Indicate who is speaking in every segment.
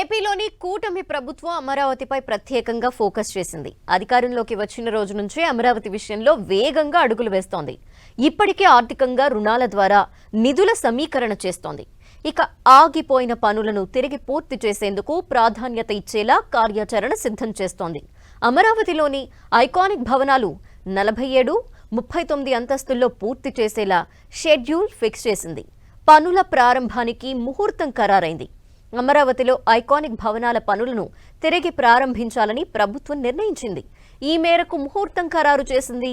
Speaker 1: ఏపీలోని కూటమి ప్రభుత్వం అమరావతిపై ప్రత్యేకంగా ఫోకస్ చేసింది. అధికారంలోకి వచ్చిన రోజు నుంచే అమరావతి విషయంలో వేగంగా అడుగులు వేస్తోంది. ఇప్పటికే ఆర్థికంగా రుణాల ద్వారా నిధుల సమీకరణ చేస్తోంది. ఇక ఆగిపోయిన పనులను తిరిగి పూర్తి చేసేందుకు ప్రాధాన్యత ఇచ్చేలా కార్యాచరణ సిద్ధం చేస్తోంది. అమరావతిలోని ఐకానిక్ భవనాలు 47, 39 అంతస్తుల్లో పూర్తి చేసేలా షెడ్యూల్ ఫిక్స్ చేసింది. పనుల ప్రారంభానికి ముహూర్తం ఖరారైంది. అమరావతిలో ఐకానిక్ భవనాల పనులను తిరిగి ప్రారంభించాలని ప్రభుత్వం నిర్ణయించింది. ఈ మేరకు ముహూర్తం ఖరారు చేసింది.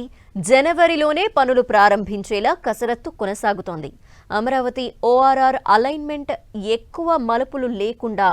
Speaker 1: జనవరిలోనే పనులు ప్రారంభించేలా కసరత్తు కొనసాగుతోంది. అమరావతి ఓఆర్ఆర్ అలైన్మెంట్ ఎక్కువ మలుపులు లేకుండా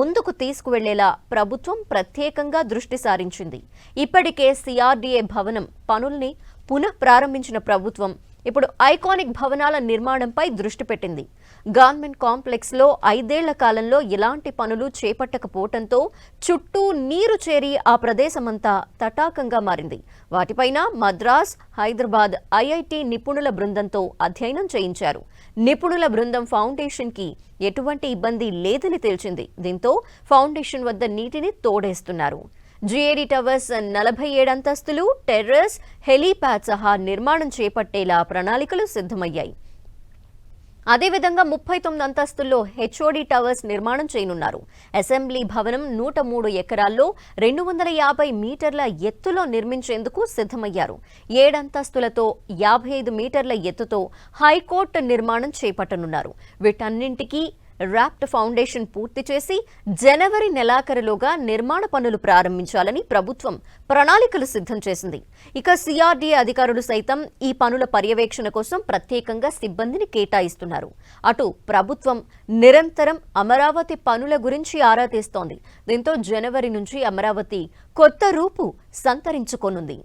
Speaker 1: ముందుకు తీసుకువెళ్లేలా ప్రభుత్వం ప్రత్యేకంగా దృష్టి సారించింది. ఇప్పటికే సిఆర్డీఏ భవనం పనుల్ని పునః ప్రారంభించిన ప్రభుత్వం ఇప్పుడు ఐకానిక్ భవనాల నిర్మాణంపై దృష్టి పెట్టింది. గవర్నమెంట్ కాంప్లెక్స్ లో 5 ఏళ్ల కాలంలో ఎలాంటి పనులు చేపట్టకపోవడంతో చుట్టూ నీరు చేరి ఆ ప్రదేశమంతా తటాకంగా మారింది. వాటిపైన మద్రాస్, హైదరాబాద్ ఐఐటి నిపుణుల బృందంతో అధ్యయనం చేయించారు. నిపుణుల బృందం ఫౌండేషన్ కి ఎటువంటి ఇబ్బంది లేదని తేల్చింది. దీంతో ఫౌండేషన్ వద్ద నీటిని తోడేస్తున్నారు. జిఏడి టవర్స్ 47 అంతస్తులు, టెర్రస్, హెలీప్యాడ్ సహా నిర్మాణం చేపట్టేలా ప్రణాళికలు సిద్ధమయ్యాయి. అదేవిధంగా 39 అంతస్తుల్లో హెచ్ఓడి టవర్స్ నిర్మాణం చేయనున్నారు. అసెంబ్లీ భవనం 103 ఎకరాల్లో 250 మీటర్ల ఎత్తులో నిర్మించేందుకు సిద్ధమయ్యారు. 7 అంతస్తులతో 55 మీటర్ల ఎత్తుతో హైకోర్టు నిర్మాణం చేపట్టనున్నారు. వీటన్నింటికీ ర్యాప్ట్ ఫౌండేషన్ పూర్తి చేసి జనవరి నెలాఖరులోగా నిర్మాణ పనులు ప్రారంభించాలని ప్రభుత్వం ప్రణాళికలు సిద్ధం చేసింది. ఇక సిఆర్డీఏ అధికారులు సైతం ఈ పనుల పర్యవేక్షణ కోసం ప్రత్యేకంగా సిబ్బందిని కేటాయిస్తున్నారు. అటు ప్రభుత్వం నిరంతరం అమరావతి పనుల గురించి ఆరా తీస్తోంది. దీంతో జనవరి నుంచి అమరావతి కొత్త రూపు సంతరించుకోనుంది.